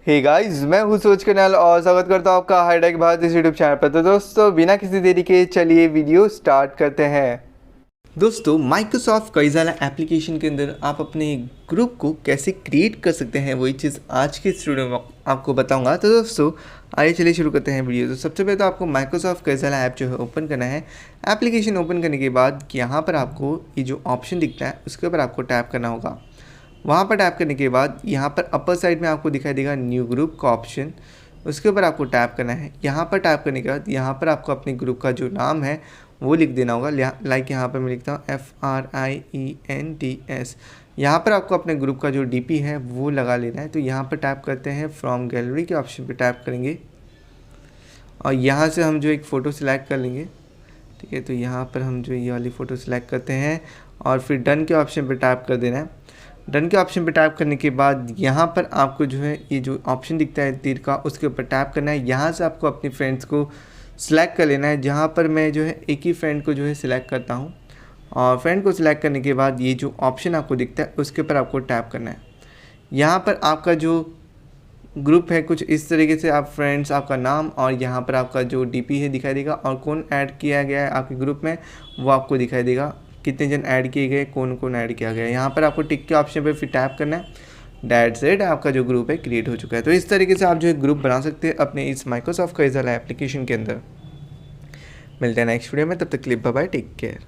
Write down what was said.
Hey guys, मैं हूँ सूरज कन्याल और स्वागत करता हूँ आपका हाईटेक भारत इस यूट्यूब चैनल पर। तो दोस्तों, बिना किसी देरी के चलिए वीडियो स्टार्ट करते हैं। दोस्तों, माइक्रोसॉफ्ट काइज़ाला एप्लीकेशन के अंदर आप अपने ग्रुप को कैसे क्रिएट कर सकते हैं, वही चीज़ आज के इस वीडियो में आपको बताऊंगा। तो दोस्तों, आइए चलिए शुरू करते हैं वीडियो। तो सबसे पहले तो आपको माइक्रोसॉफ्ट काइज़ाला ऐप जो है ओपन करना है। एप्लीकेशन ओपन करने के बाद यहाँ पर आपको ये जो ऑप्शन दिखता है उसके ऊपर आपको टैप करना होगा। वहाँ पर टैप करने के बाद यहाँ पर अपर साइड में आपको दिखाई देगा न्यू ग्रुप का ऑप्शन, उसके ऊपर आपको टैप करना है। यहाँ पर टैप करने के बाद यहाँ पर आपको अपने ग्रुप का जो नाम है वो लिख देना होगा। लाइक यहाँ पर मैं लिखता हूँ FRIENDS। यहाँ पर आपको अपने ग्रुप का जो DP है वो लगा लेना है। तो यहाँ पर टैप करते हैं, फ्रॉम गैलरी के ऑप्शन पर टैप करेंगे और यहाँ से हम जो एक फ़ोटो सिलेक्ट कर लेंगे। ठीक है, तो यहाँ पर हम जो ये वाली फ़ोटो सिलेक्ट करते हैं और फिर डन के ऑप्शन पर टैप कर देना है। डन के ऑप्शन पर टैप करने के बाद यहाँ पर आपको जो है ये जो ऑप्शन दिखता है तीर का, उसके ऊपर टैप करना है। यहाँ से आपको अपने फ्रेंड्स को सिलेक्ट कर लेना है, जहाँ पर मैं जो है एक ही फ्रेंड को जो है सिलेक्ट करता हूँ। और फ्रेंड को सिलेक्ट करने के बाद ये जो ऑप्शन आपको दिखता है उसके ऊपर आपको टैप करना है। यहाँ पर आपका जो ग्रुप है कुछ इस तरीके से, आप फ्रेंड्स, आपका नाम और यहाँ पर आपका जो DP है दिखाई देगा और कौन ऐड किया गया है आपके ग्रुप में वो आपको दिखाई देगा। कितने जन ऐड किए गए, कौन कौन ऐड किया गया। यहाँ पर आपको टिक के ऑप्शन पे फिर टैप करना है। दैट्स इट, आपका जो ग्रुप है क्रिएट हो चुका है। तो इस तरीके से आप जो है ग्रुप बना सकते हैं अपने इस माइक्रोसॉफ्ट काइज़ाला एप्लीकेशन के अंदर। मिलते हैं नेक्स्ट वीडियो में, तब तक के लिए बाय बाय, टेक केयर।